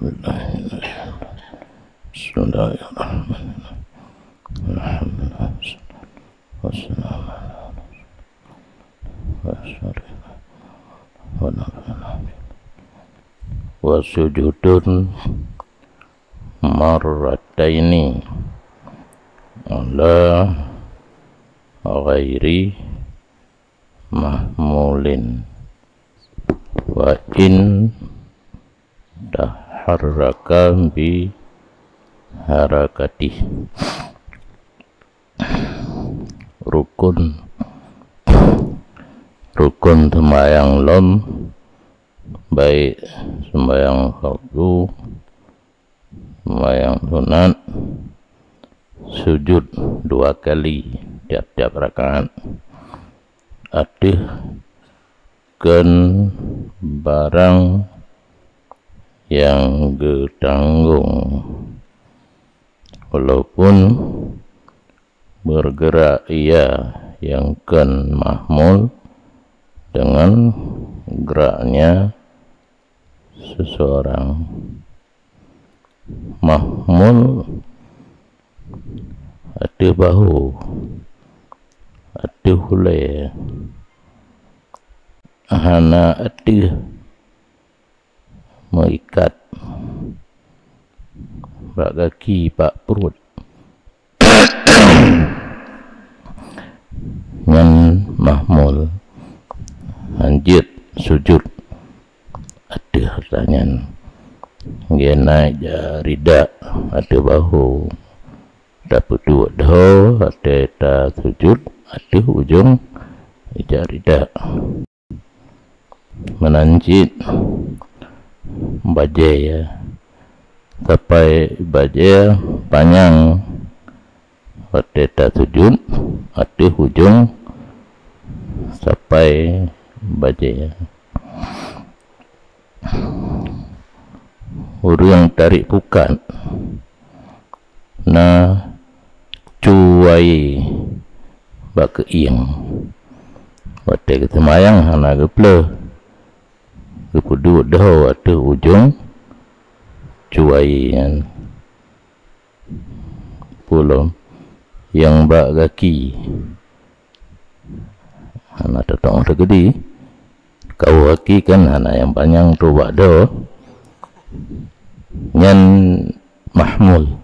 Bismillahirrahmanirrahim. Alhamdulillah. Wa sujudun marrataini ala ghairi mahmulin wa in taharraka bi harakati. Rukun sembahyang lom, baik sembahyang fardu, sembahyang sunat, sujud 2 kali tiap-tiap rakaat. Ada kan barang yang getanggung, walaupun bergerak ia yang kan mahmul dengan geraknya seseorang. Mahmul ada bahu, ada hulai, hana ada mengikat bak kaki, bak perut. Ngan mahmul lanjut sujud ada hartanya, dia naik rida, ada bahu, dapat dua dah, ada tak sujud, ada ujung rida. Menanjit bajai ya, sampai bajai panjang, ada tak sujud, ada ujung sampai bajai. Orang yang tarik pukat na cuai bak keing, waktu kita mayang hana geple kepudu dah ada ujung cuai kan pulom yang bak kaki hana tetong tergedi kau kaki kan hana yang panjang tu bak dah nyan mahmul.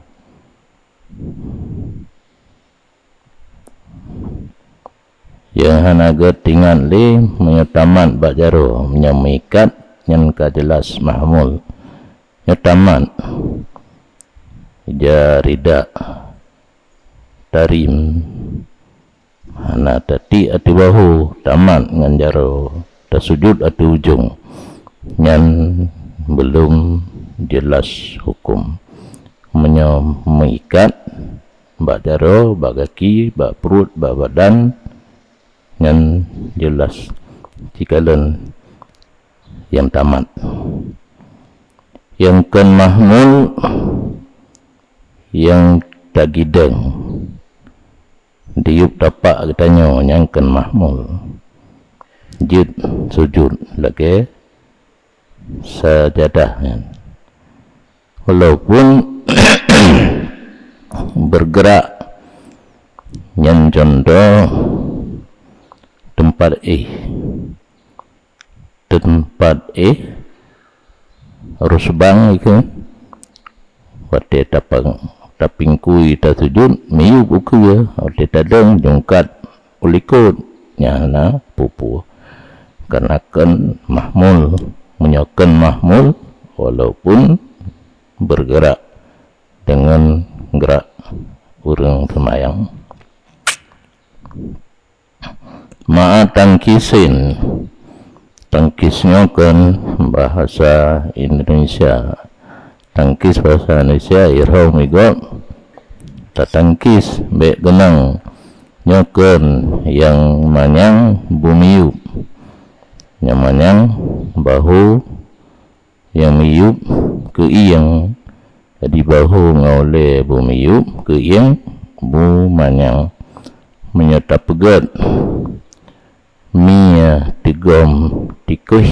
Yang hana getingan li menyetaman bak jaro menyamikat yang jelas mahmul nyetaman jarida tarim hana tati ati bahu taman ngan jaro tasujud ati ujung nyan belum jelas hukum mengikat bak jaro, bak kaki, bak perut, bak badan yang jelas cikalan yang tamat. Yang kan mahmul yang tagideng diup tapak katanya yang kan mahmul jid sujud lagi sajadah kan. Walaupun bergerak yang contoh tempat harus bang itu waktu taping kui tak sujud miu buku ya waktu tadang jongkat ulikut nyana pupu karena kan mahmul menyokan mahmul walaupun bergerak dengan gerak urang semayang. Ma'a tangkisin, tangkisnya kan bahasa Indonesia, tangkis bahasa Indonesia irhau migot tatangkis baik genang nyokan yang manyang bumiup yang manyang bahu yang miup ke iyang jadi bahu ngoleh bumiup ke iyang bu manyang menyetap pegat mia tigom tikuh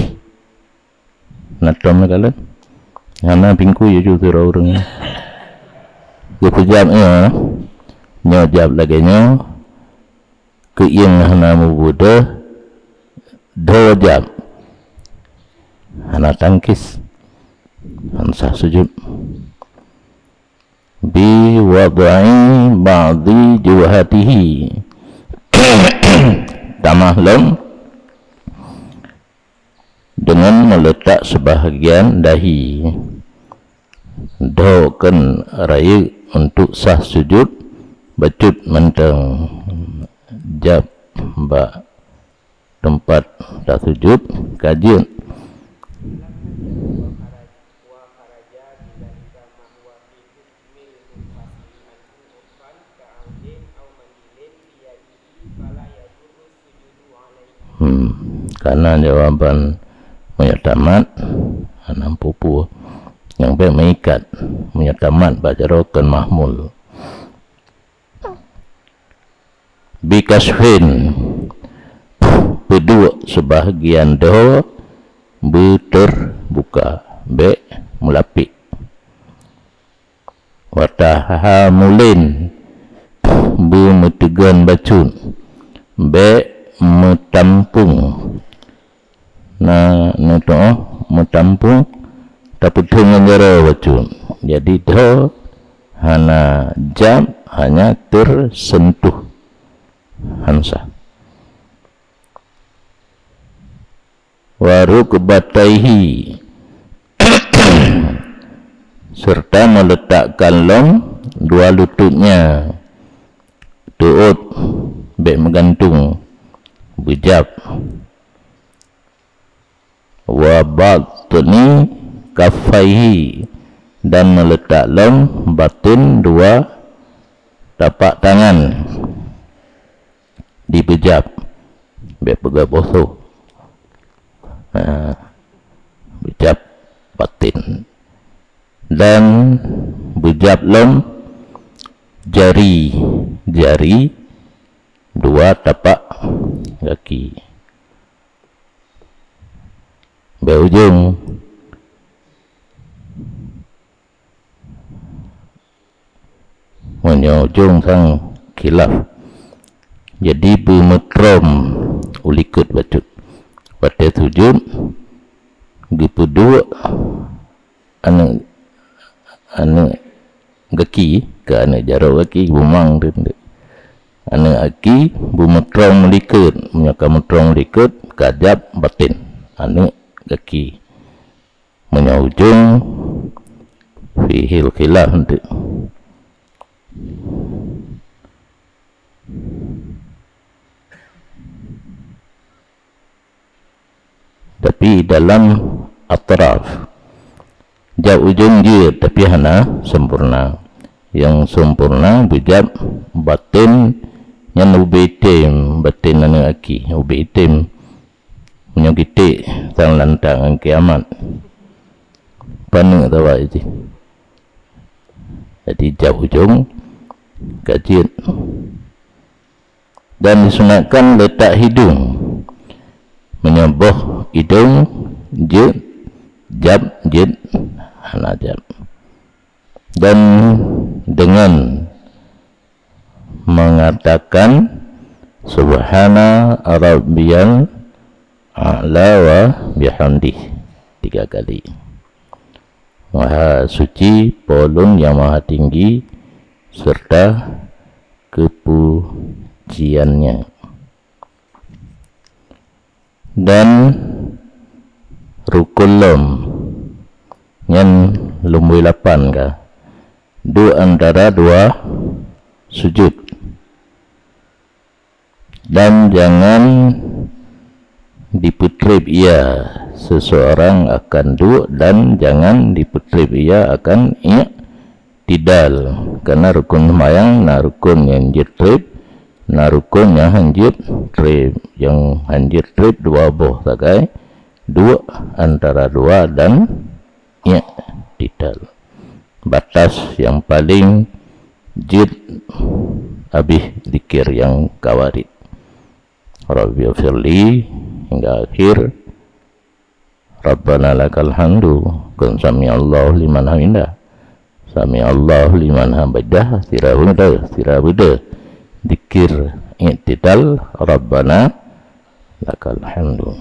natom kalian Hana pingku ya juga orang. Dia pejamnya, nyojab lagi nyo, keing hana mubuda, dojab, hana tangkis, hansa sujud. Bi wadai ba'di juhatihi, tamah lom, dengan meletak sebahagian dahi. Doakan raya untuk sah sujud bacut mentang jab ba tempat tak sujud kajian karena jawaban menyatamat anam pupu yang baik mengikat menyatamat baca rokan mahmul bikasfin berdua sebahagian doh terbuka be melapik watahamulin bu metegan bacun be metampung na nuto metampung tapi dengan jara bacun. Jadi do hana jam hanya tersentuh hansa. Waru kebataihi serta meletakkan lom dua lututnya tuut bek menggantung bejab wa batni kafaihi dan meletak lom batin dua tapak tangan di bejab biar pegang bosuh bejab batin dan bejab lom jari dua tapak kaki berujung menyojong sang khilaf. Jadi bumekrom ulikut bacut pada sujud dipuduk anak gaki ke anak jaro gaki bumang tu anak aki bumekrom ulikut menyokam ulikut kajab batin anak gaki menyojong fihil khilaf untuk tapi dalam atraf jauh ujung dia tapi hana sempurna yang sempurna bejab batin yang ubetim batin anak aki ubetim menyogiti sang lantang kiamat panik tawa itu jadi jauh ujung kajian dan disunatkan letak hidung menyoboh hidung jab hanajab dan dengan mengatakan subhana rabbiyal a'la wa bihamdih 3 kali. Maha suci polun yang maha tinggi serta kepujiannya. Dan rukun lom yang lumbui 8 kah antara dua sujud dan jangan diputrip ia seseorang akan duduk dan jangan diputrip ia akan tidal karena rukun sembahyang na rukun yang jitrip na rukun yang hanjir trip yang hanjir trip dua boh takai dua antara dua dan tidal batas yang paling jid habis zikir yang kawarid Rabbi firli hingga akhir Rabbana lakal hamdu bukan sami Allahu liman hamidah. Sami Allahu liman hamidah tirabada dikir i'tidal rabbana lakal hamdu.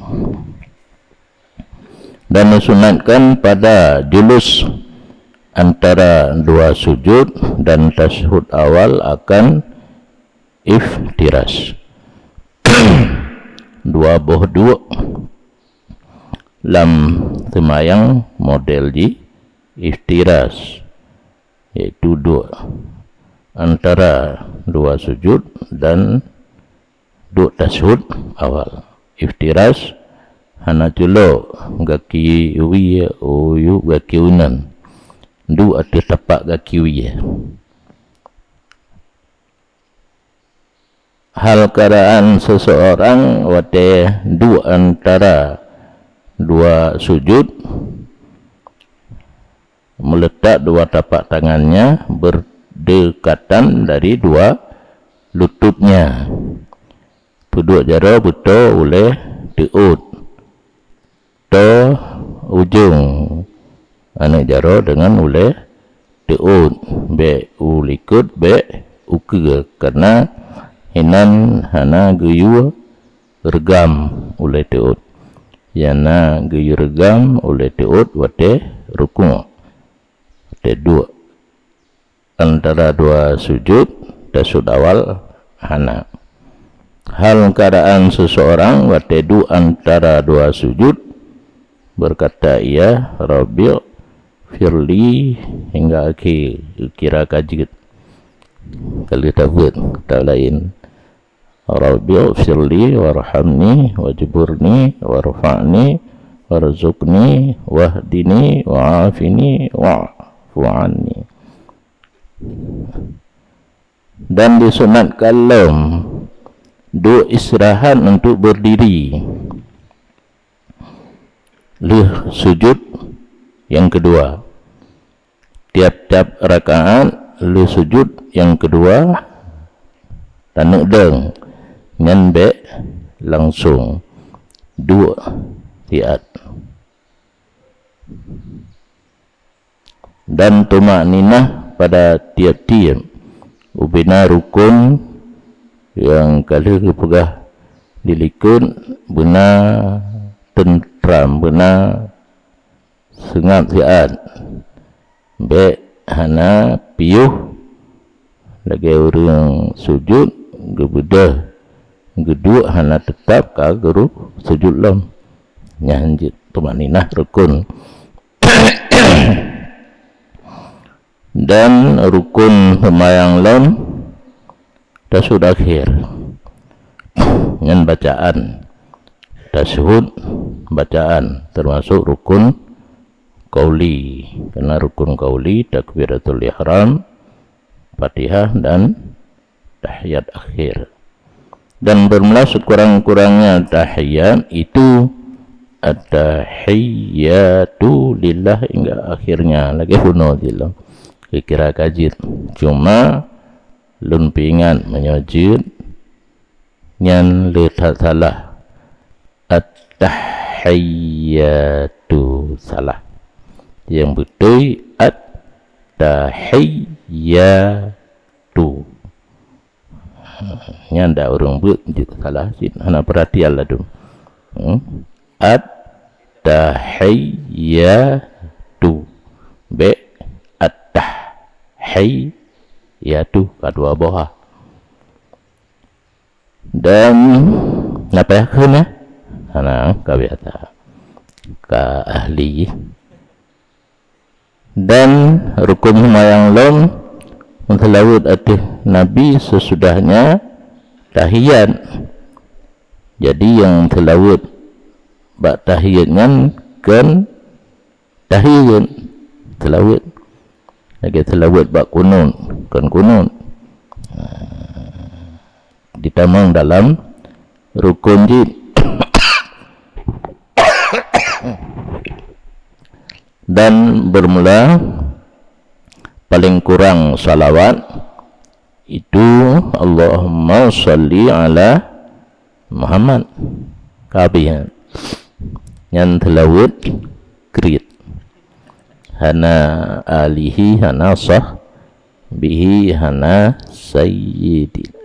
Dan disunatkan pada julus antara dua sujud dan tasyahud awal akan iftiras. Dua lam semayang model di iftiras, yaitu antara dua sujud dan tasyahud awal. Iftiras hana julo gaki wiya oyu gaki unan ati tapak gaki wiya. Hal keadaan seseorang wate antara dua sujud meletak dua tapak tangannya berdekatan dari dua lututnya. Puduk jaro betul oleh diut to ujung anak jaro dengan oleh diut be ulikut be uke karena hinan hana geyu regam oleh diut yana geyu regam oleh diut wate rukun wate dua antara dua sujud tasyahud awal hana. Hal keadaan seseorang watedu antara dua sujud berkata ia Rabbi firli hingga akhir kira kajit kalau takut tak lain Rabbi firli warhamni wajburni warfa'ni warzuqni wahdini wa'afini wa'fu anni. Dan disunatkan istirahat untuk berdiri sujud yang kedua. Tiap-tiap rakaat sujud yang kedua tanuk deng ngan langsung tiat. Dan tumak ninah pada tiap-tiap ubina rukun yang kali kepegah dilikun benar tentram benar sengap siat hana piuh lagi orang sujud gebedah geduk hana tetap ka guru sujud lam nyanjit tumaninah rukun. Dan rukun semayang lam tasyahud akhir dengan bacaan tasyahud bacaan termasuk rukun qauli, karena rukun qauli takbiratul ihram, Fatihah dan tahiyat akhir. Dan bermula sekurang-kurangnya tahiyat itu at-tahiyyatu lillah hingga akhirnya lagi hunudillah kira kajit. Cuma lun pingan menyujud nyan letak salah at-tahiyyatu salah, yang betul at-tahiyyatu nyan dah orang buat salah sih, hana perhatian lah tu. At-tahiyyatu be at-tahiyyatu kedua bawah. Dan apa ya kena hana kabiata ka ahli. Dan rukun mayang lom mentelawud atih Nabi sesudahnya tahiyat. Jadi yang telawud bak tahiyatnya kan tahiyat telawud lagi telawud bak kunun kan kunun ditamang dalam rukun jid. Dan bermula paling kurang salawat itu Allahumma salli ala Muhammad kabihan yang telawud krit hana alihi hana sahbihi hana sayyidina.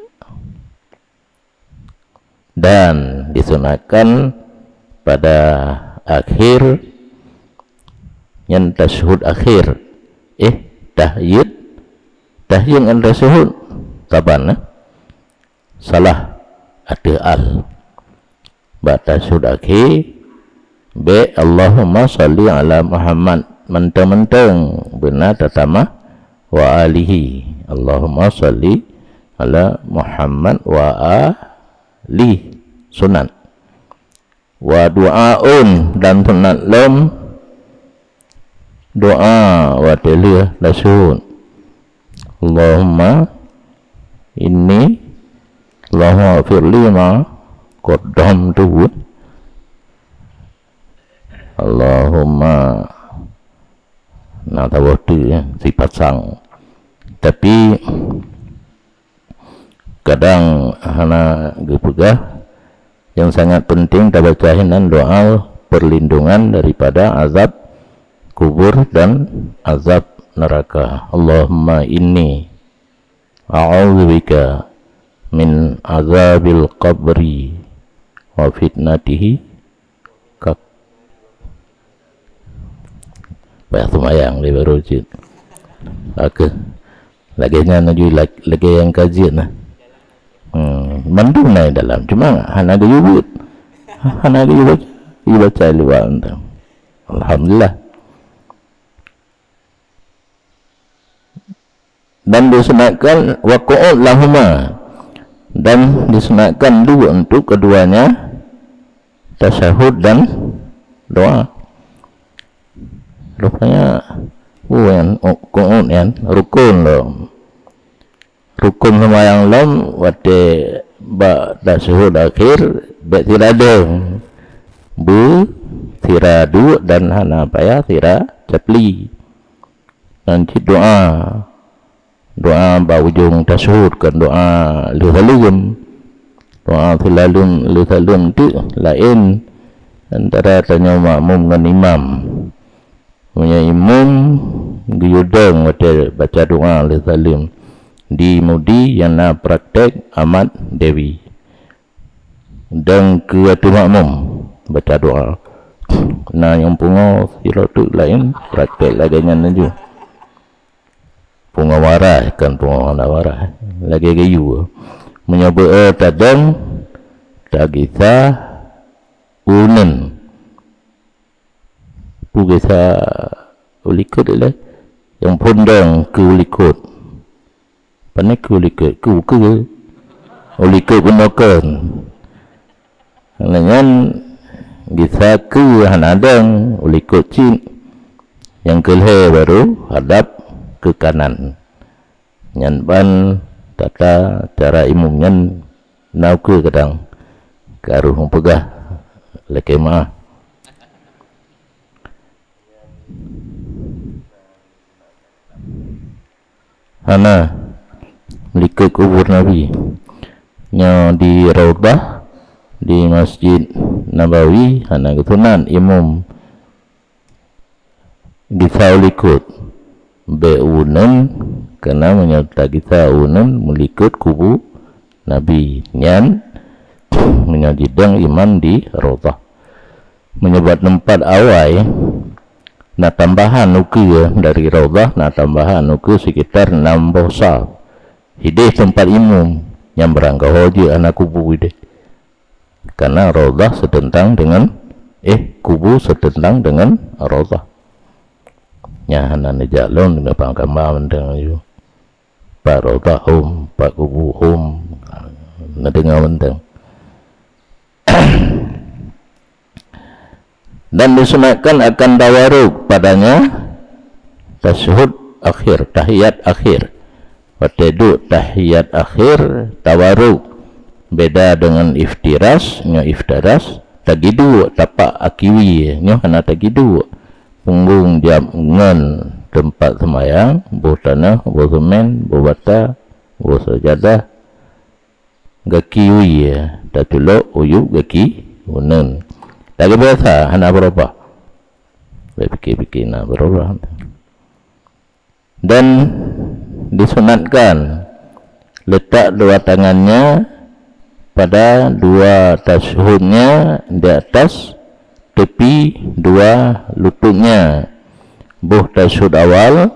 Dan disunahkan pada akhir yang tasyahud akhir tahyid yang tasyahud taban salah ada al ba tasyahud akhir be Allahumma salli ala Muhammad menteng-menteng benar tatama wa alihi Allahumma salli ala Muhammad wa ali sunan wa du'aun dan sunat lam doa wa telia lasun Allahumma inni Allahumma firli ma qaddamtu Allahumma nak tahu sifat sang tapi kadang hana gepegah yang sangat penting kita bacain dan doa perlindungan daripada azab kubur dan azab neraka. Allahumma inni a'udzubika min azabil qabri wa fitnatihi banyak semayang dia baru cik oke laginya naju lagi yang kajian lah mandung naik dalam cuma hana dia yubut hana dia baca luar alhamdulillah. Dan disunatkan waqa'ud lahuma dan disunatkan dua untuk keduanya tasyahud dan doa. Rupanya yang qu'ud yang rukun loh. Rukun sembahyang lam wate ba tasyahud akhir ba tirada bu tiradu dan hana paya tira capli. Nanti doa ba ujung tasyahud kan doa lihalum doa filalum lihalum tu lain antara tanya makmum dengan imam punya imam guyudang baca doa lihalum di mudi yang nak praktek amat dewi dan ketua makmum baca doa nah yang pungo sirotu lain praktek laganya naju punga warah kan punga warah lagi gayu menyoba tadang tagisa unen pugesa ulikut lah yang pondang ke ulikut panik ke ulikut ke ulikut gunakan dengan bisa ke hanadang ulikut cin yang kelhe baru hadap ke kanan nyanban tata cara imumnya nau ke kadang karuh pegah lekema hana likut kubur Nabi nya di Raudhah di Masjid Nabawi hana ketunan imam bisa likut beunan kena menyerta kita unan melikut kubu Nabi nyan menyajidang iman di Raudhah menyebut tempat awal na tambahan nuku dari Raudhah na tambahan nuku sekitar 6 bosa hidih tempat imam yang berangka hoji anak kubu ide karena Raudhah setentang dengan kubu setentang dengan Raudhah nyahanan di jalon dengan pangkamawan dengan itu pak Raudhah hum pak kubu hum ngedengar menteng dan disunatkan akan tawaruk padanya tasyahud akhir tahiyat akhir watedu tahiyat akhir tawaruk beda dengan iftiras nya iftiras tagidu tapak akiwi nya kana tagidu punggung jaman tempat semayang botana bosemen bobata bosajadah gakiwi tatulo uyuk gaki unen lagi biasa hana berapa Fikir-fikir nak berubah. Dan disunatkan letak dua tangannya pada dua tashudnya di atas tepi dua lututnya. Buh tashud awal,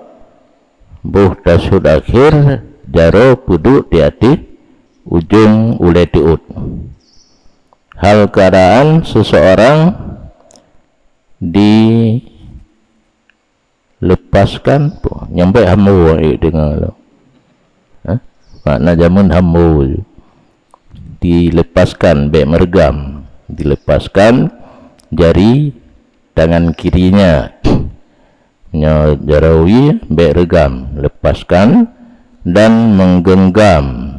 buh tashud akhir, jaro puduk di atas ujung ulai tiut. Hal keadaan seseorang dilepaskan nyampe hamu dengar lo. Makna jamun hamu dilepaskan baik mergam, dilepaskan jari tangan kirinya jarawi baik regam, lepaskan dan menggenggam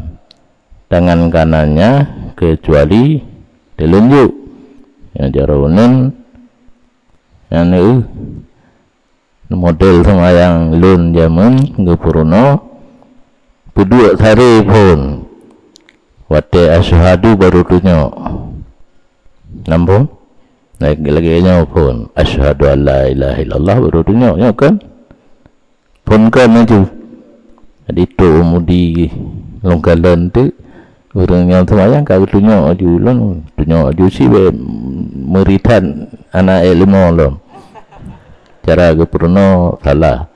tangan kanannya kecuali telunjuk yang jarawunin yang model sama yang lun jamun ngepurno puduk sari pun wate asyhadu baru tunjuk nampung naik lagi pun asyhadu an la ilaha illallah baru tunjuk kan pun kan itu jadi tu mudi longgalan tu orang yang semayang kau tunjuk ajulan tunjuk aju si meritan anak ilmu lo cara ke purno salah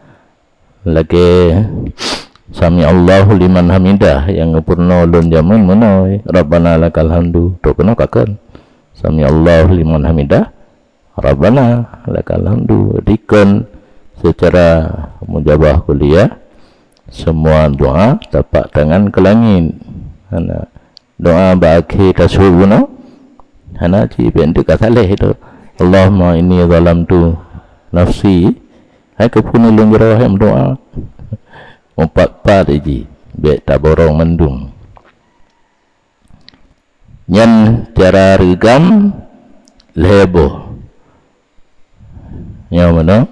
lagi sami Allahu liman hamidah yang purno lon jaman mana rabbana lakal hamdu to kena kakan sami Allahu liman hamidah rabbana lakal hamdu dikon secara mujabah kuliah semua doa tapak tangan ke langit hana doa bagi tasawufna hana ci bentuk kasaleh itu Allahumma inni zalamtu nafsi hai kepunu lenggara yang doa empat iji be taborong mendung nyan cara regam lebo nya mana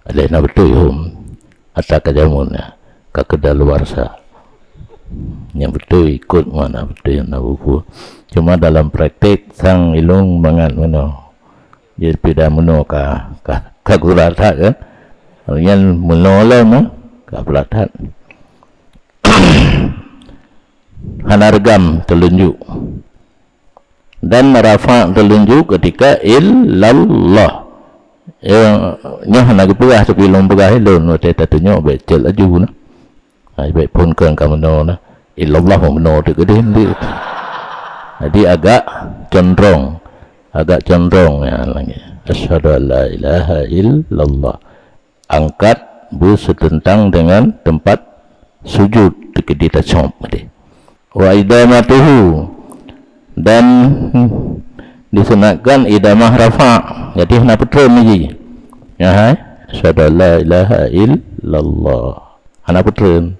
alih na betul hum atau kajamunnya kakedal luar sah yang betul ikut mana betul yang nabuku cuma dalam praktik sang ilung bangat mana jadi beda mana ka gurata kan yang menolong mah ka pelatat hanargam telunjuk dan rafa telunjuk ketika illallah yang hana gepegah tapi long pegah lon te tatunyo becel aju na ai baik pun kan kamu na illallah mau tu gede ni jadi agak condong ya lagi asyhadu an la ilaha illallah angkat bu setentang dengan tempat sujud dekat di tacom tadi wa idamatuhu dan disunatkan idamah rafa jadi nak betul ni ya hai asyhadu an la ilaha illallah ana betul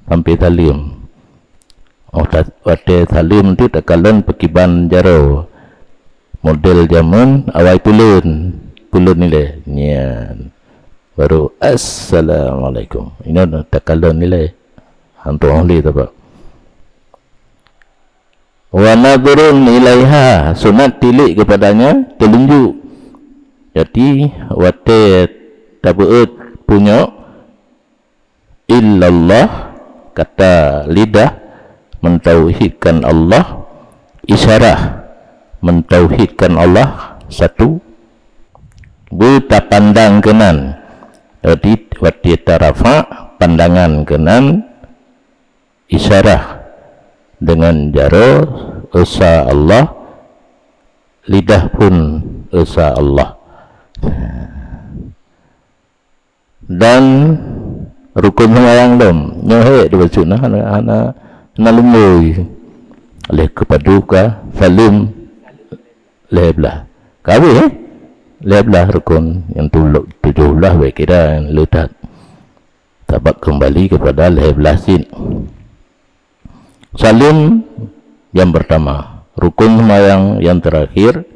sampai talim wate talim tu takalan pekiban jaro model zaman awal pulun ni le nyan baru assalamualaikum ini takalan ni le hantu ahli tu pak wa nadrun ilaiha sunat tilik kepadanya telunjuk jadi wate tabuut punya illallah kata lidah mentauhidkan Allah isyarah mentauhidkan Allah satu buta pandang kenan jadi wati tarafa pandangan kenan isyarah dengan jaro esa Allah lidah pun esa Allah dan rukun sembahyang dom nyohe dibaca ana lumui oleh kepaduka salim leblah kawe leblah rukun yang 17 baik kira letak tabak kembali kepada leblah sin salim yang pertama rukun sembahyang yang terakhir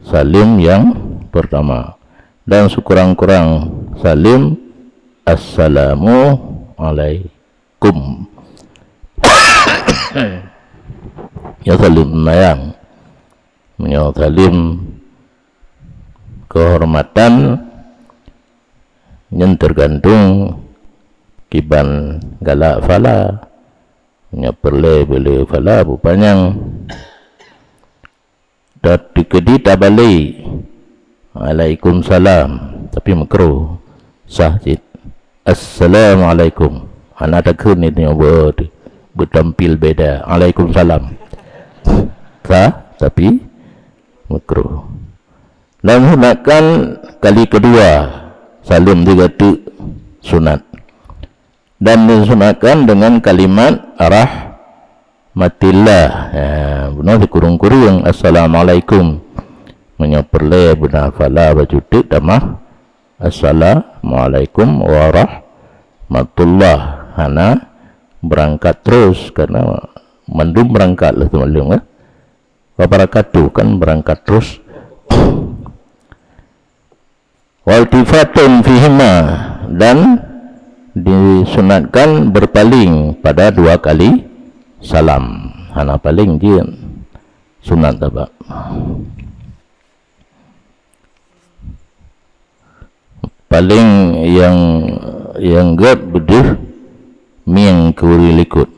salim yang pertama dan sekurang-kurang salim assalamu alaikum Ya salim mayang, ya salim kehormatan yang tergantung kiban galak fala, nya perle bele fala bupanyang dat dikedi tabali Waalaikumsalam, tapi makruh sah cit Assalamualaikum anak takun ini bertampil beda Waalaikumsalam sah tapi makruh. Dan gunakan kali kedua salim juga tu sunat, dan disunatkan dengan kalimat rahmatillah, benar dikurung-kurung assalamualaikum, menyaperle benar fala bajutik damah assalamualaikum warahmatullah, hana berangkat terus karena mandum berangkat lah tu maklum wabarakatuh kan berangkat terus. Waltifatun fihima, dan disunatkan berpaling pada dua kali salam, hana paling dia sunat apa. Paling yang gak bedir miang kuri likut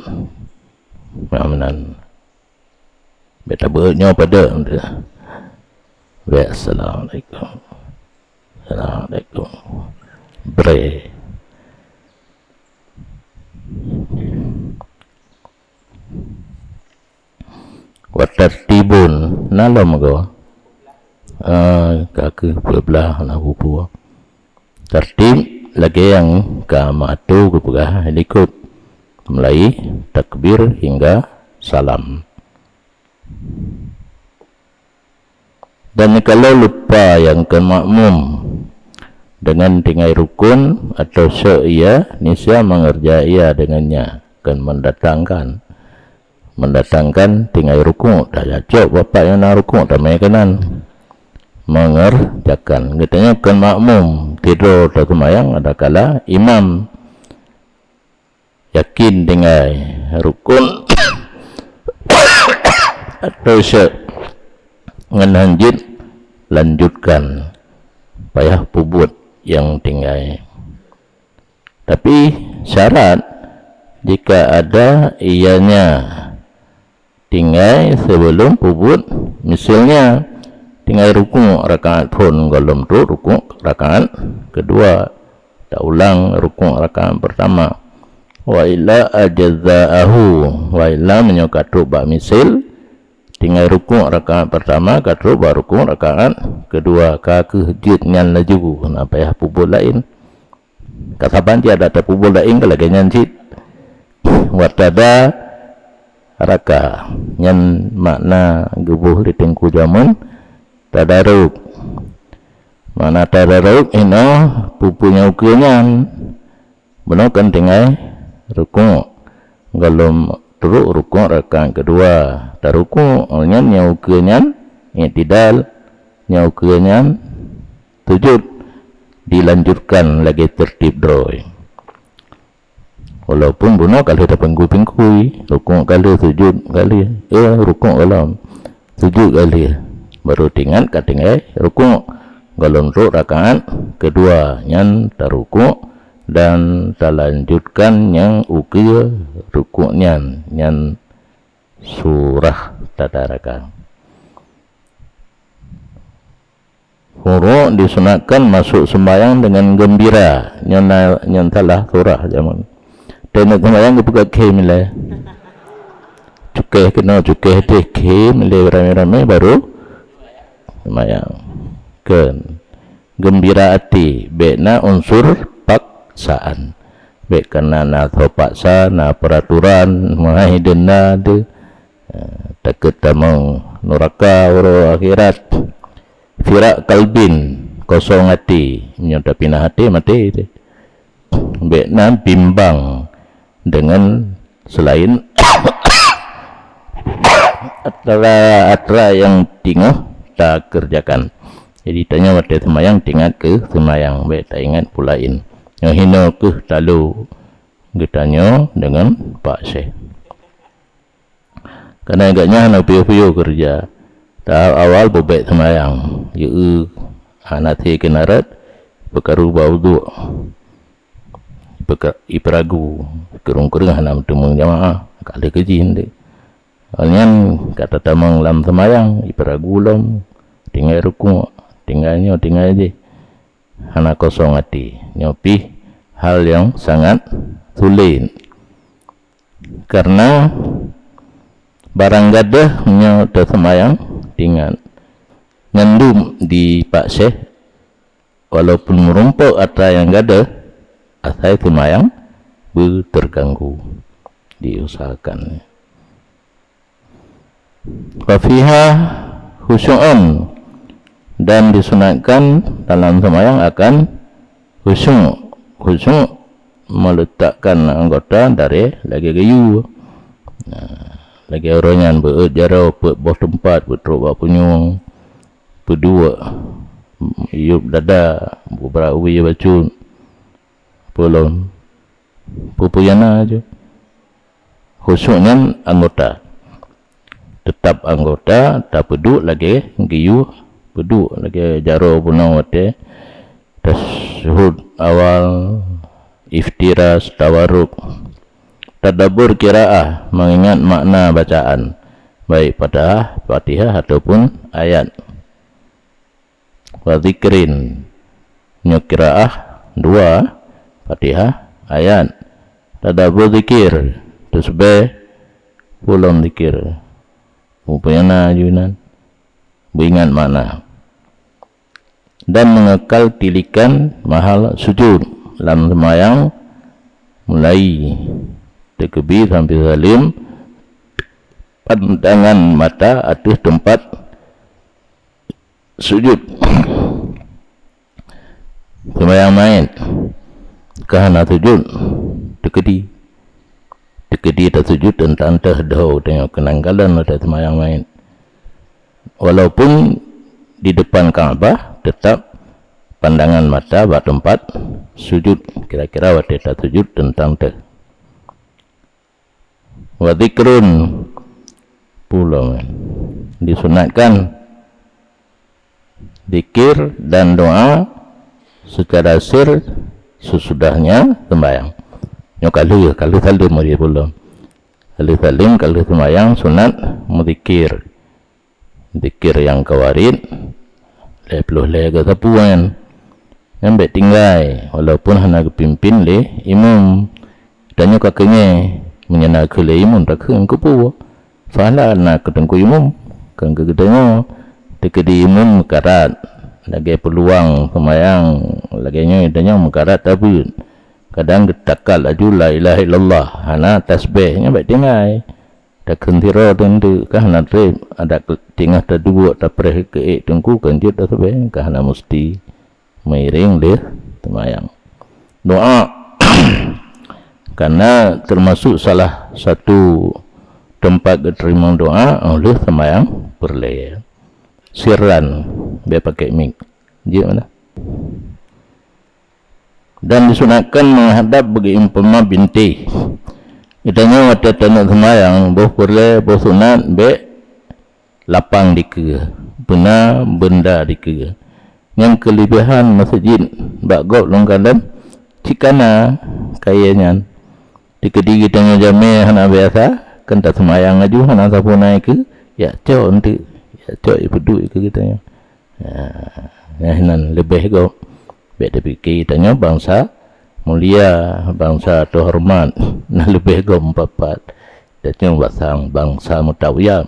mamanan beta bernya pada assalamualaikum assalamualaikum bre watartibun nalom go kaki belah na bubu tertib lagi yang kamatu kepegah ikut mulai takbir hingga salam. Dan kalau lupa yang ke makmum dengan tinggai rukun atau se'ia, nisya mengerja ia dengannya, akan mendatangkan tinggai rukun. Dah jatuh bapak yang nak rukun, dah main kanan mengerjakan. Katanya kan makmum tidur atau semayang, ada kala imam yakin tinggai rukun atau lanjutkan payah pubut yang tinggal. Tapi syarat jika ada ianya tinggal sebelum pubut, misalnya tinggal rukun rakaat pun golom tu rukun rakaat kedua, tak ulang rukun rakaat pertama. Wa illa ajza'ahu, wa illa menyokatu bak misil tinggal rukun rakaat pertama katu baru rukun rakaat kedua, kaki hujud nyan laju kenapa ya pubul lain kasaban dia ada pubul lain kalau kenyan cit watada raka nyan makna gebuh di tengku jamun tadaruk, mana tadaruk ino pupunya ukianyan benar kan tinggal rukun galom turuk rukun rakaat kedua, taruku nyan nyaukeunyan i'tidal, nyaukeunyan sujud, dilanjutkan lagi tertib droy. Walaupun bunuh kalau ada pengku-pengkui rukun kali sujud kali rukun galom sujud kali baru tinggal katingai rukun galom tu rakaat kedua nyan taruku dan terlanjutkan yang ukir rukuknya yang surah tadarakan. Huruf disunatkan masuk sembahyang dengan gembira, nyontalah surah zaman. Dan sembahyang kebuka kemile, cukai kena cukai teh kemile rame-rame baru sembahyang. Ken gembira hati, bena unsur paksaan, baik kena na paksa na peraturan mahidun na de takut tamang neraka uro akhirat firak kalbin kosong hati menyota pinah hati mati de baik na bimbang dengan selain atra yang tinggal tak kerjakan. Jadi tanya waktu semayang tingkat ke semayang, baik tak ingat pulain yang hina ke lalu ditanya dengan Pak Syekh. Karena agaknya hana piu-piu kerja. Tahap awal bebek semayang. Yu hanati kenarat bekaru baudu. Iperagu kerung-kerung hana bertemu jamaah kali kejin deh. Kalian kata tamang lam semayang iperagu lam tinggal rukun tinggal aja. Hana kosong hati nyopi hal yang sangat sulit. Karena barang gadah nya udah semayang dengan ngandum di Pak Syekh walaupun merumpuk atau yang gadah asal semayang terganggu diusahakan. Wafiha khusyu'un dan disunatkan dalam semayang akan khusyuk meletakkan anggota dari lagi gayu. Lagi orangan berjarau bos tempat berteruk punyung berdua iup dada beberapa ubi bacun polon pupuyana aja. Khusyuknya anggota tetap anggota tak peduk lagi gayu peduk lagi jarau punang wate tashahud awal iftiras tawarruk tadabbur qiraah mengingat makna bacaan baik pada Fatihah ataupun ayat. Wa dzikrin qiraah dua Fatihah ayat. Tadabbur zikir tasbih pulang zikir upayana junan beringat makna dan mengekal tilikan mahal sujud dalam semayang mulai tekbir sampai salim pandangan mata atas tempat sujud. Semayang main kahana sujud tekedi tak sujud tentang terdah tengok kenanggalan ada semayang main walaupun di depan Kaabah tetap pandangan mata pada tempat sujud kira-kira waktu tak sujud tentang teh. Wa dzikrun pula disunatkan zikir dan doa secara sir sesudahnya sembahyang. Kalau salim dia pula. Kalau sembahyang sunat menzikir. Zikir yang kawarid lepluh lega sapuan. Yang tinggal walaupun hanya kepimpin le imam tanya kakaknya menyana kele imam tak kupu fala nak ketengku imam kan kedengno tekedi imam mekarat lagi peluang semayang lagi nya tanya mekarat tapi kadang takal aju la ilaha illallah hana tasbihnya baik tinggal tak kentiro tentu kahana trip ada tingah terdua tak pereh ke tengku kan dia tasbih kahana mesti meiring le semayang doa karena termasuk salah satu tempat keterima doa oleh semayang perle sirran dia pakai mic gimana dan disunatkan menghadap bagi umpama binti itanya waktu tanah semayang boh perle boh sunat be lapang dike benar benda dike yang kelebihan masjid bagok longkalan cikana kayanya dikedi kita jame hana biasa kan tak semayang aju hana sapu naik ke ya cok untuk ya cok ibu ke kita ya nan lebih go beda fikir kita bangsa mulia bangsa terhormat nah lebih go empat dan basang bangsa mutawiyam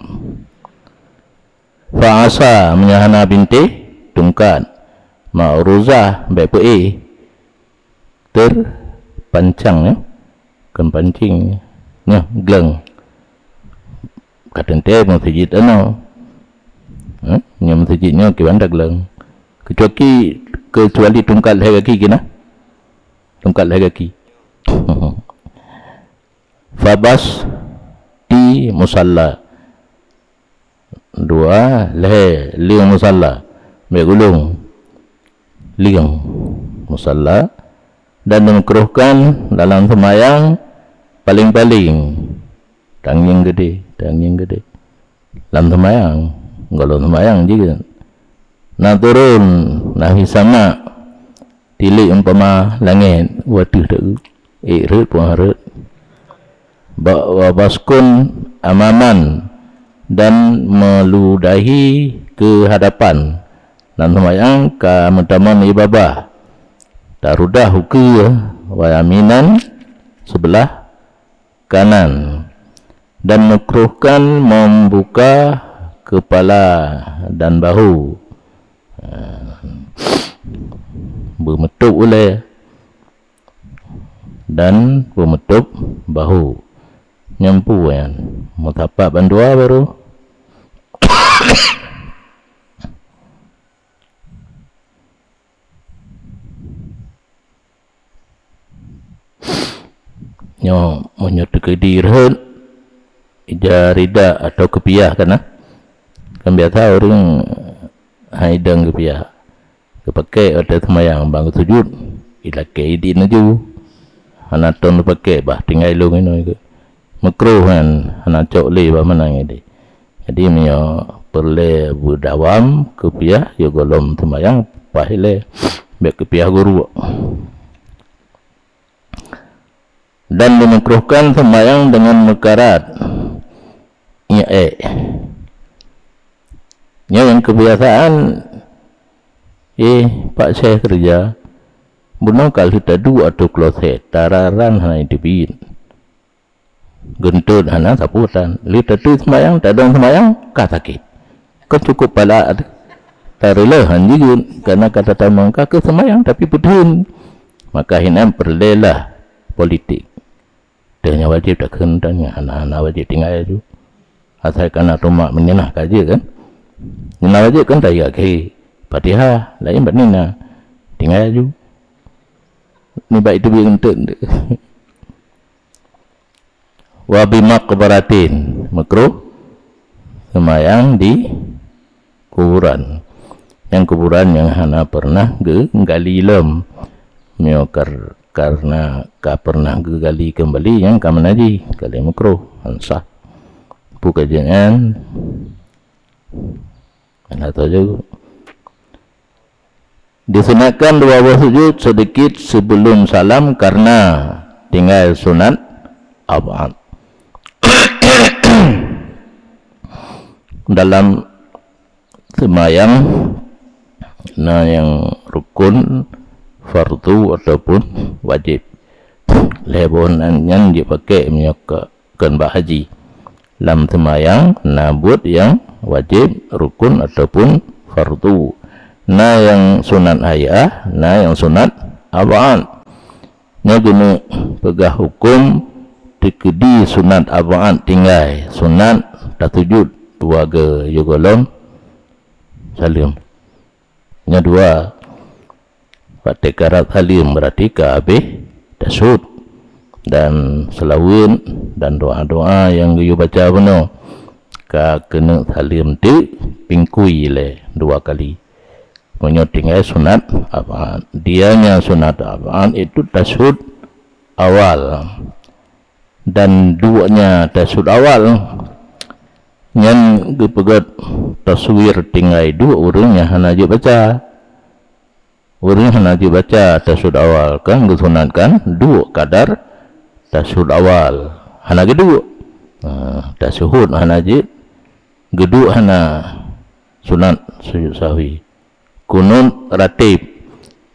fa'asa menyahana binti tungkat ma'ruzah BPE terpancang ya kan pancing nya gleng katente masjid ano nya masjidnya kiwanda gleng kecuali tungkat leher kaki kena tungkat leher kaki fabas di musalla dua leher liang musalla begulung liang musalla dan memakruhkan dalam semayang paling-paling tangging gede angin gede lam semayang kalau semayang juga nah turun nah sama tilik umpama langit waduh dak rut pun harut baskun amaman dan meludahi ke hadapan dan semayang ka mentaman ibabah tarudah huku wa aminan sebelah kanan dan makruhkan membuka kepala dan bahu bermetup oleh dan bermetup bahu nyampu kan mutapak bandua baru nyo menyut ke dirhut ijarida atau kepiah kan biasa orang haidang kepiah kepakai ada semayang bang sujud ilakai di naju anaton pakai bah tinggal lu ini makruh kan anacok le bah mana ini jadi mio perle budawam kepiah yo golom semayang pahile bek kepiah guru dan dimakruhkan sembahyang dengan mekarat yang kebiasaan pak saya kerja benar kali tadu atau kloset tararan hanya dibin gentut hanya saputan li tadu sembahyang tadong sembahyang sakit kan cukup pala tarilah hanjun karena kata tamangka ke sembahyang tapi putun maka hinam perlelah politik dia wajib tak kendanya anak-anak wajib tinggal itu asalkan rumah menyenah kaji kan menyenah wajib kan tak ke Fatihah lain batnina tinggal itu ni baik itu biar untuk wabimak kebaratin makruh semayang di kuburan yang kuburan yang hana pernah gali lem miokar karena tak pernah gali kembali yang kamu naji kali makruh ansah bukan jangan atau juga disunatkan dua sujud sedikit sebelum salam karena tinggal sunat abad dalam semayang nah yang rukun fardu ataupun wajib lebonan yang dipakai menyokkan haji lam semayang nabut yang wajib rukun ataupun fardu nah yang sunat hayah nah yang sunat abaan nya guna pegah hukum dikedi sunat abaan tinggal sunat tak sujud dua ke yugolom salim nya dua Pakai karat halim berarti kabeh tasud dan selawin dan doa-doa yang you baca benar ka kena halim tu pingkui le dua kali punya tinggal sunat apaan dianya sunat apaan itu tasud awal dan duanya tasud awal yang dipegat taswir tinggal dua orangnya hanya je baca orang hanya dibaca tasud awal kan disunatkan dua kadar tasud awal hanya kedua tasud hanya je kedua hanya sunat sujud sahwi kunun ratib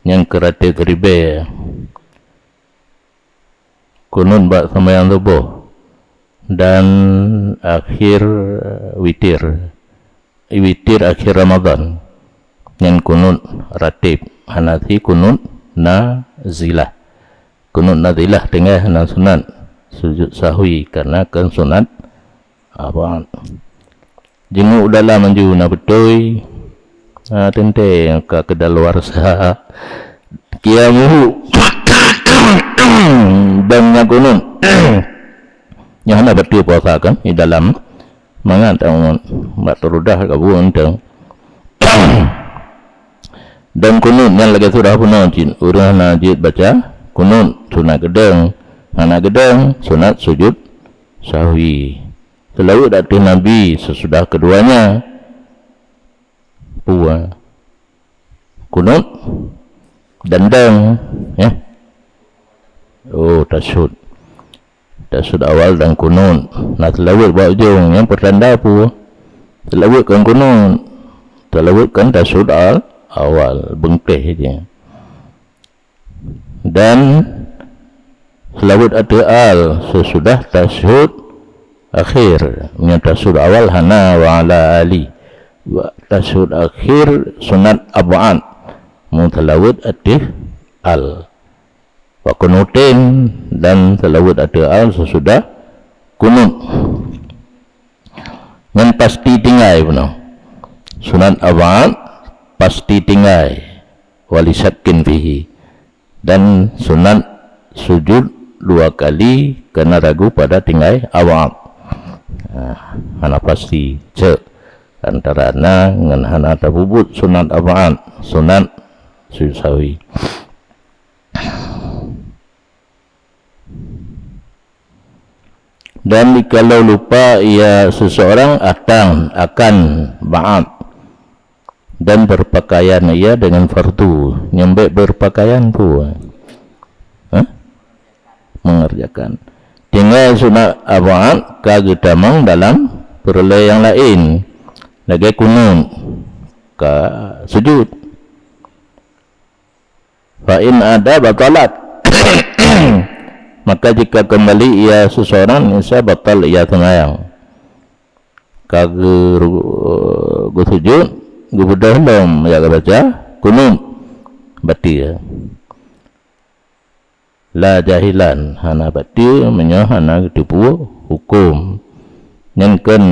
yang keratib ribe kunun bak sembahyang subuh dan akhir witir akhir Ramadan yang kunun ratib Hanafi kunut nazilah tinggal hana sunat sujud sahwi karena kan sunat apa jenguk dalam manju na betul tente ka kedaluarsa kiamu dan kunut yang hana betul puasa kan di dalam mangan tang baturudah kabun tang dan kunut yang lagi surah punah jin urang najid baca kunut sunat gedeng anak gedeng sunat sujud sahwi selawat atas Nabi sesudah keduanya puas kunut dandang ya. Oh, tasyud awal dan kunut. Nak selawat buat ujung yang pertanda apa? Selawatkan kunut, selawatkan tasyud awal bengkeh je. Dan selawat al sesudah tasyud akhir. Nya tasyud awal hana wa ala ali. Wa tasyud akhir sunat ab'ad. Mutalawat al. Wa kunutin dan selawat al sesudah kunut. Yang pasti tinggai benar. Sunat ab'ad pasti tinggai. Walisatkin fihi. Dan sunat sujud 2 kali kena ragu pada tinggai awal. Hana pasti cek antara na dengan hana tabubut sunat awal, sunat sujud sahwi. Dan kalau lupa ia seseorang akan ba'ad dan berpakaian ia dengan fardu, nyembek berpakaian tu mengerjakan tinggal sunat ab'ad kagetamang dalam perlai yang lain lagi kunut ka sujud fa'in ada batalat maka jika kembali ia seseorang insya batal ia semayang kage sujud gubudah belum ya baca kunut batil la jahilan hana batil menyo hana tipu hukum nyenken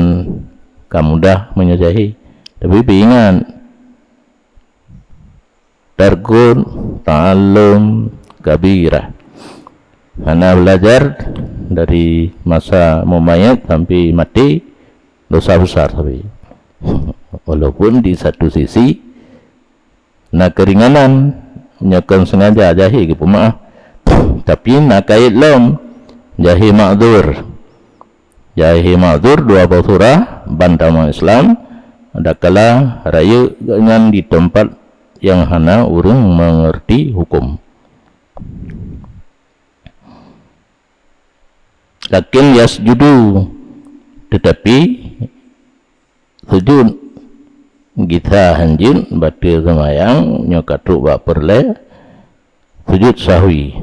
kamudah menyajahi tapi ingat targun ta'allum kabirah hana belajar dari masa mumayat sampai mati dosa besar tapi walaupun di satu sisi nak keringanan menyakan sengaja jahi ke pemaaf tapi nak kait lom jahi ma'dzur dua surah bantama Islam ada kala raya dengan di tempat yang hana urung mengerti hukum lakin yasjudu tetapi sujud kita hanjin batil semayang nyokatruk bak perle sujud sahwi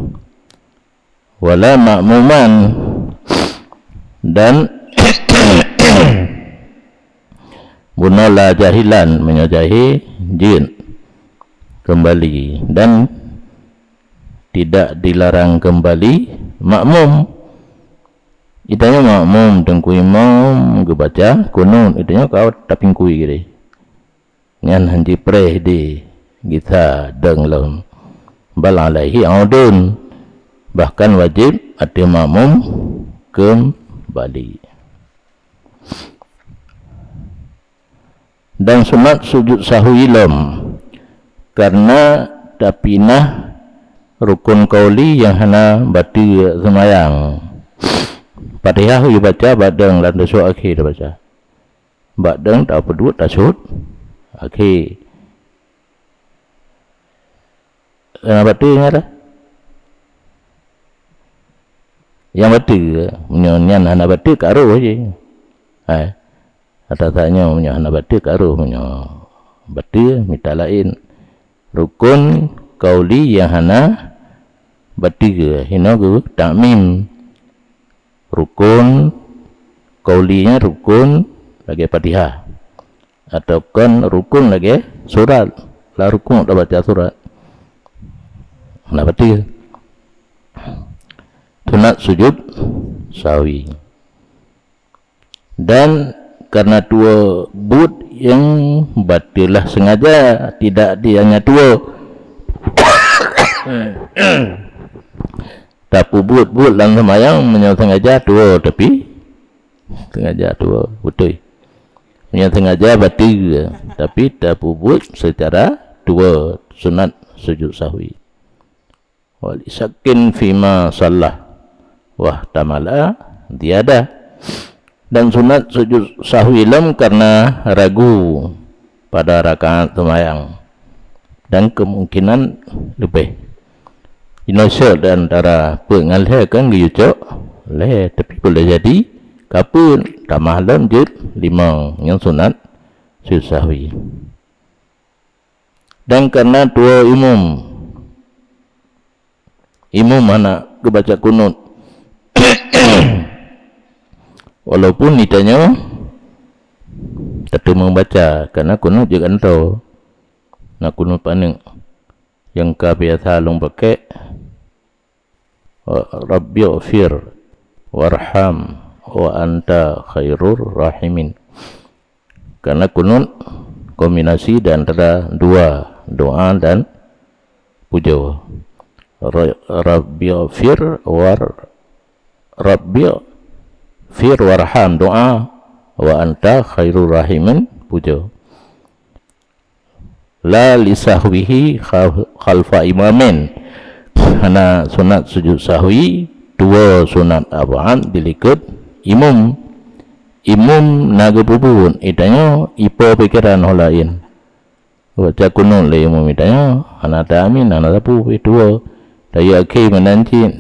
wala makmuman dan bunala jahilan menyajahi jin kembali dan tidak dilarang kembali makmum itanya makmum tengku imam gebaca kunut itanya kau taping kui gede ngan hanji preh di kita denglem bal alaihi audun bahkan wajib ada makmum kembali dan sunat sujud sahwi lom karena tapinah rukun qauli yang hana batil semayang Fatihah dibaca badang dan tasyud akhir dibaca badang tak pedut tasyud akhir kenapa batil ingat yang batil menyanyian hana batil karuh je atasnya punya hana batil karuh punya batil minta lain rukun qauli yang hana batil hina gu takmim rukun qaulinya rukun lagi Fatihah ataupun rukun lagi surat lah rukun dah baca surat hana batil sunat sujud sahwi dan karena dua but yang batilah sengaja tidak dianya dua tapi but dan semayang sengaja dua tapi sengaja dua betul sengaja batil tapi tak but secara dua sunat sujud sahwi walisakin fima salah wah tamala tiada Dan sunat sujud sahwi lam karena ragu pada rakaat sembahyang dan kemungkinan lebih Indonesia dan antara pengalih kan gitu leh, tapi boleh jadi kapun tamah lam jud lima yang sunat sujud sahwi. Dan karena dua imam mana kebaca kunut walaupun ditanya tetap membaca karena kunut juga entau nak kunut paning yang biasa long pakai Rabbighfir warham wa anta khairur rahimin, karena kunut kombinasi dan antara dua doa dan puja. Rabbighfir warham doa, wa anta khairur rahimin puja. La lisahwihi khalfa imamin, karena sunat sujud sahwi dua sunat abaan dilikut imam naga pupun itanya ipo pikiran holain baca kunut le imam itanya anata amin anata pu dua daya ke menanci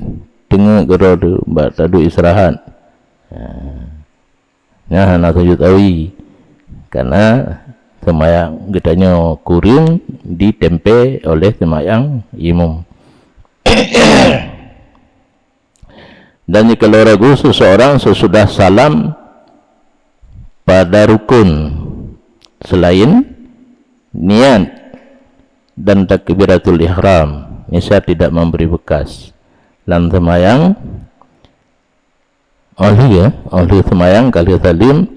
tengah gerod mbak tadu istirahat nah nak sujud sahwi karena semayang getanya kurung ditempe oleh semayang imam. Dan jika ragu seseorang sesudah salam pada rukun selain niat dan takbiratul ihram, nisya tidak memberi bekas dalam semayang oleh semayang kali salim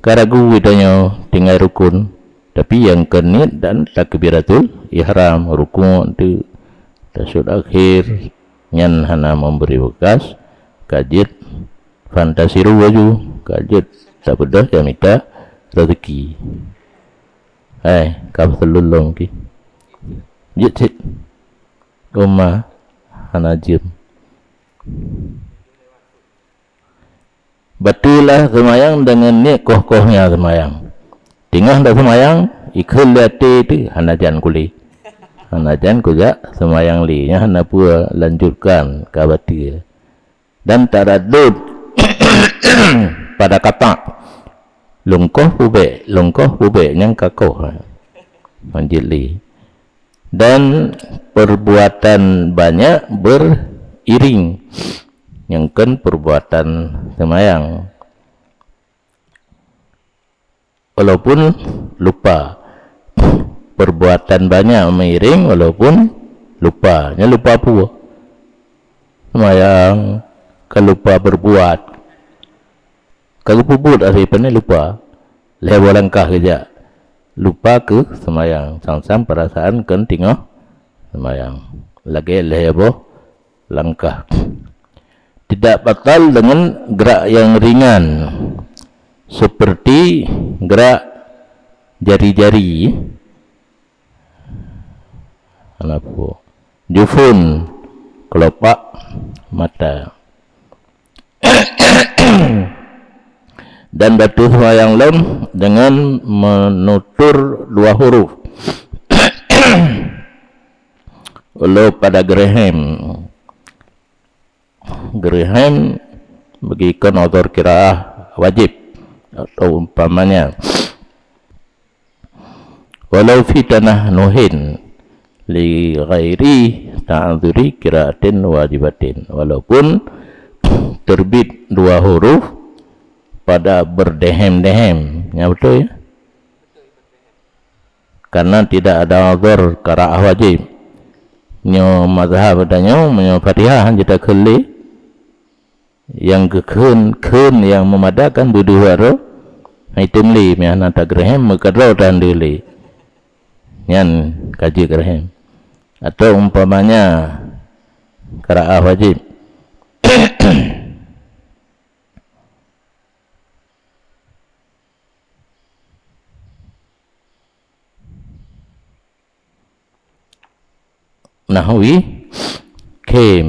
karagu widanya tinggal rukun, tapi yang kenit dan takbiratul ihram rukun itu tasud akhir nyan hana memberi bekas kajit fantasiru waju kajit tak bedah ya minta rezeki kau selulung ki jit rumah hana jim betulah semayang dengan ni koh-kohnya semayang tinggal dah semayang ikhul liati itu hana jan kuli hana jan kuja semayang li nya hana pula lanjutkan kabati dan taradud pada kata lungkoh bube yang kakoh manjili dan perbuatan banyak beriring yang kan perbuatan semayang walaupun lupa perbuatan banyak mengiring walaupun lupa nya lupa pula semayang lupa berbuat kalau puput aripnya lupa lewa langkah kerja lupa ke semayang sang-sang perasaan kan tengah semayang lagi lewa langkah tidak batal dengan gerak yang ringan seperti gerak jari-jari apa jufun kelopak mata dan batu semayang lem dengan menutur dua huruf walau pada geraham bagikan autor kiraah wajib atau umpamanya walau fi tanah nuhin li ghairi ta'adzuri kiraatin wajibatin walaupun terbit dua huruf pada berdehem-dehem ya betul ya karena tidak ada uzur qiraah wajib nyo mazhab adanya nyo Fatihah jita keli yang kekun yang memadakan buduharo item li miana tagrahim makadro dan dili nyan kaji grahim atau umpamanya qiraah wajib Nahwi kem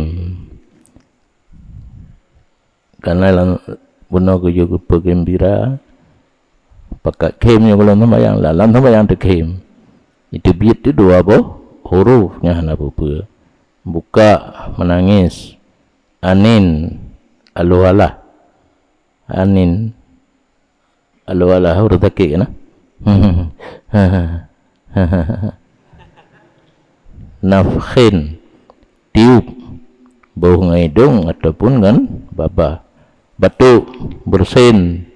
karena Bunuh kuju bergembira. Pakai kem yang kalau sembahyang lah, dalam sembahyang tu kem. Itu biat tu dua hurufnya hana apa. Buka menangis, anin, alualah, anin, alualah huruf takik na. Nafkhin, tiup, bau hidung ataupun kan baba, batuk, bersin.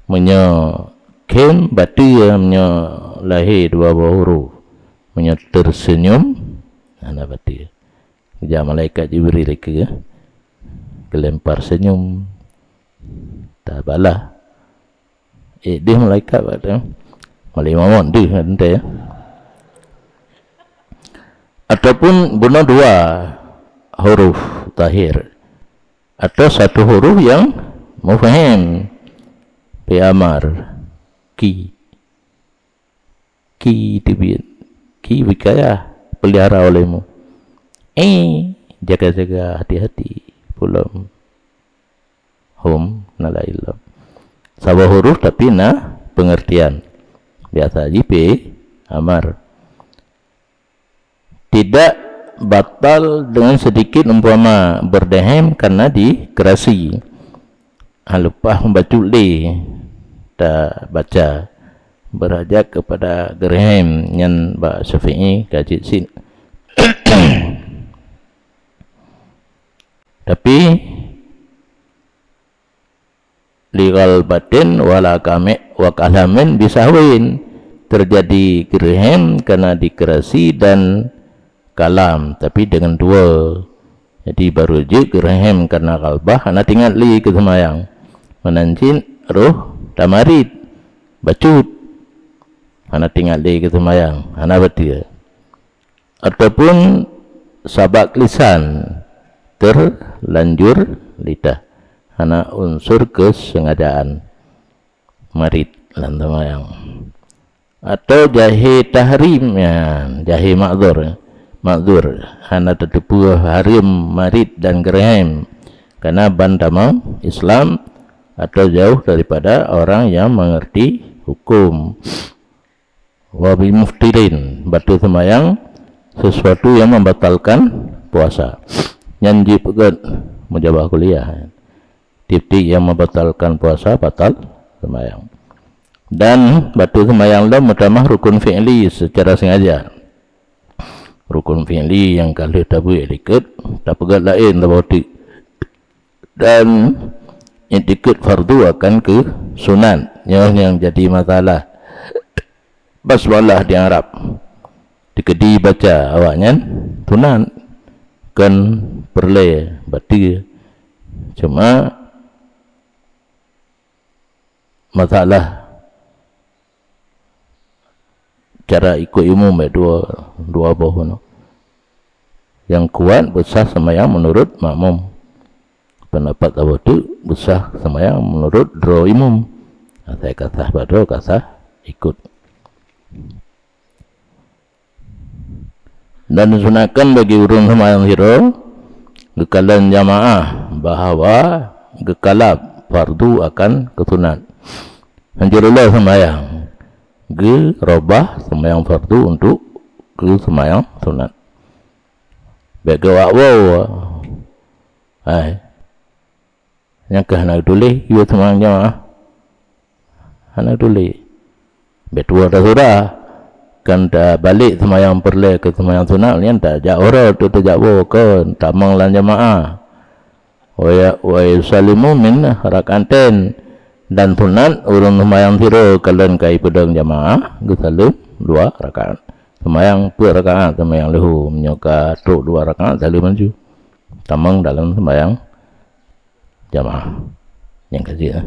Menyo kem batu menyo lahir dua huruf, menyo tersenyum ana batu. Kerja malaikat Jibril ke kelempar senyum tak balah. Dia malaikat pada malimamon dia nanti ya. Ataupun bunuh dua huruf tahir atau satu huruf yang mufahim. Amar ki tibit ki wikaya pelihara olehmu, jaga-jaga hati-hati pulang hum nalailam sabah huruf tapi na pengertian biasa JP amar tidak batal dengan sedikit umpama berdehem karena dikerasi. Lupa membaca tak baca berajak kepada gerhem yang Mbak Syafi'i kajit sin. Tapi ligal batin wala kame wa kalamin bisahwin terjadi gerhem karena dikerasi dan kalam tapi dengan dua. Jadi baru je gerhem karena kalbah ana tinggal li ke semayang menancin roh tamarid bacut ana tinggal li ke semayang ana betul ataupun sabak lisan terlanjur lidah ana unsur kesengajaan marid lan semayang atau jahi tahrimnya jahi makdzur hana tertipu harim marid dan gerhem karena bandama Islam atau jauh daripada orang yang mengerti hukum. Wabil muftirin batu semayang sesuatu yang membatalkan puasa. Nyanji pegat mujabah kuliah. Tipti yang membatalkan puasa batal semayang. Dan batu semayang dah mutamah rukun fi'li secara sengaja. Rukun fi'li yang kalau tabu ikut tak pegat lain tak bautik. Dan ikut fardu akan ke sunat yang jadi masalah. Basmalah di Arab dikedi baca awaknya sunat kan perle bati cuma masalah cara ikut umum dua bohong yang kuat besar semayang menurut makmum. Pendapat Abu tu besar semayang menurut dro imum. Saya kata badro kata ikut. Dan disunahkan bagi urun semayang hiro gekalan jamaah bahawa gekalap fardu akan kesunat. Anjurullah semayang robah semayang fardu untuk ke semayang sunat. Bagi wawaw yang kena tulis ia semayang jamaah anak tulis betul dah sudah kan dah balik semayang perle ke semayang sunat ni tak jak orang tu tak bo kan tamang lan jamaah wa yusalimu min rakatain dan sunat urang semayang siro kalian kai pedang jamaah gusalim 2 rakaat semayang per rakaat semayang lehu menyoka tok 2 rakaat salim maju tamang dalam semayang jamaah yang kecil.